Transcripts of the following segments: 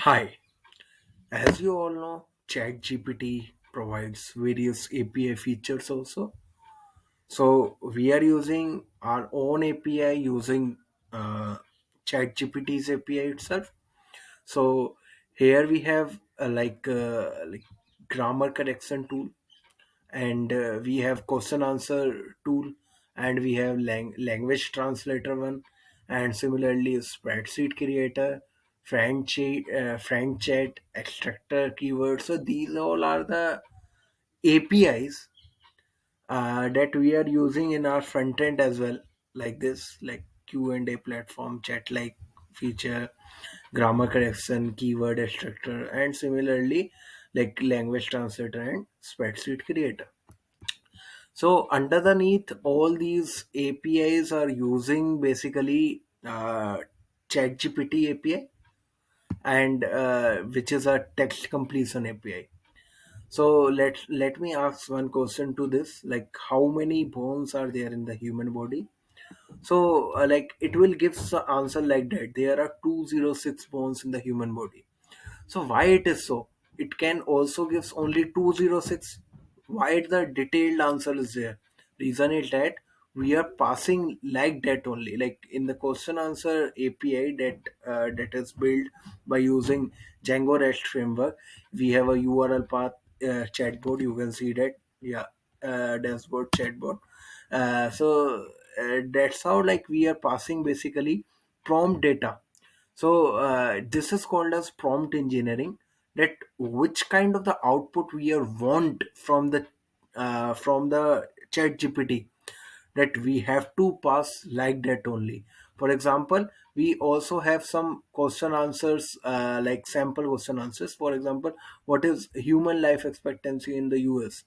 Hi, as you all know, ChatGPT provides various API features also. So we are using our own API using uh, ChatGPT's API itself. So here we have like grammar correction tool, and we have question answer tool, and we have language translator one, and similarly spreadsheet creator, friend chat extractor keyword. So these all are the apis that we are using in our front end as well, like this, like Q&A platform, chat like feature, grammar correction, keyword extractor, and similarly like language translator and spreadsheet creator. So underneath all these APIs are using basically ChatGPT API, and which is a text completion API. So let me ask one question to this: like, how many bones are there in the human body? So like it will give the answer like that. There are 206 bones in the human body. So why it is so? It can also gives only 206. Why the detailed answer is there? Reason is that we are passing like that only. Like in the question answer API that is built by using Django REST framework, we have a URL path chatbot. You can see that, yeah, dashboard chatbot. That's how like we are passing basically prompt data. So this is called as prompt engineering. That which kind of the output we are want from the chat GPT, that we have to pass like that only. For example, we also have some question answers, like sample question answers. For example, what is human life expectancy in the US?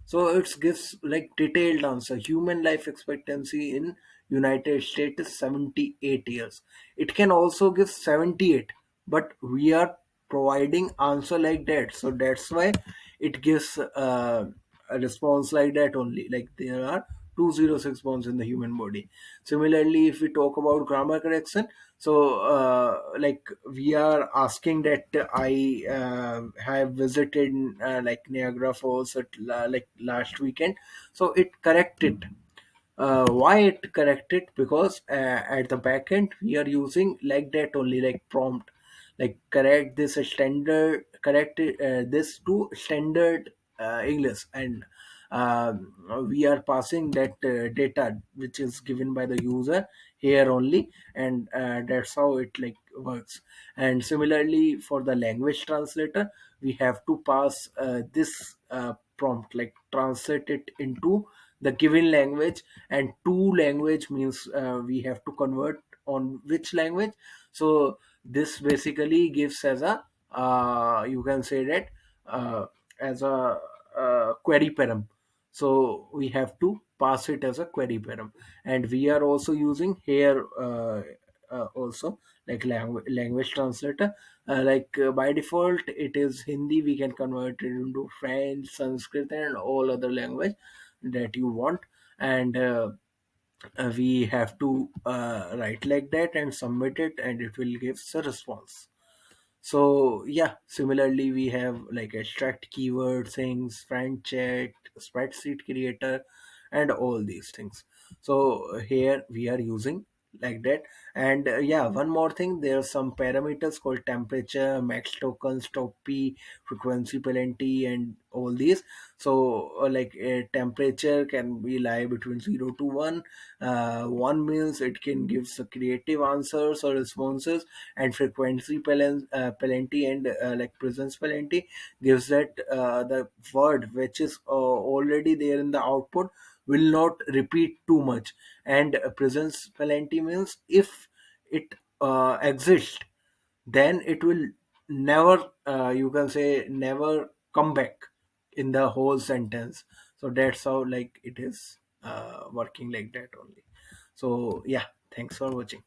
So it gives like detailed answer. Human life expectancy in United States is 78 years. It can also give 78, but we are providing answer like that. So that's why it gives a response like that only. Like there are 206 bones in the human body. Similarly, if we talk about grammar correction, so like we are asking that I have visited like Niagara Falls like last weekend. So it corrected. Why it corrected? Because at the back end we are using like that only, like prompt, like correct this to standard English, and we are passing that data which is given by the user here only, and that's how it like works. And similarly for the language translator, we have to pass this prompt, like translate it into the given language, and two language means we have to convert on which language. So this basically gives as a you can say that uh, as a query param. So we have to pass it as a query param, and we are also using here also like language translator. By default it is Hindi. We can convert it into French, Sanskrit, and all other language that you want. And we have to write like that and submit it, and it will give a response. So yeah, similarly we have like extract keyword things, friend chat, spreadsheet creator, and all these things. So here we are using like that. And yeah, one more thing, there are some parameters called temperature, max tokens, top p, frequency plenty, and all these. So temperature can be lie between 0 to 1. 1 means it can give creative answers or responses, and frequency plenty and like presence plenty gives that the word which is already there in the output will not repeat too much. And presence plenty means if it exists, then it will never you can say never come back in the whole sentence. So that's how like it is working like that only. So yeah, thanks for watching.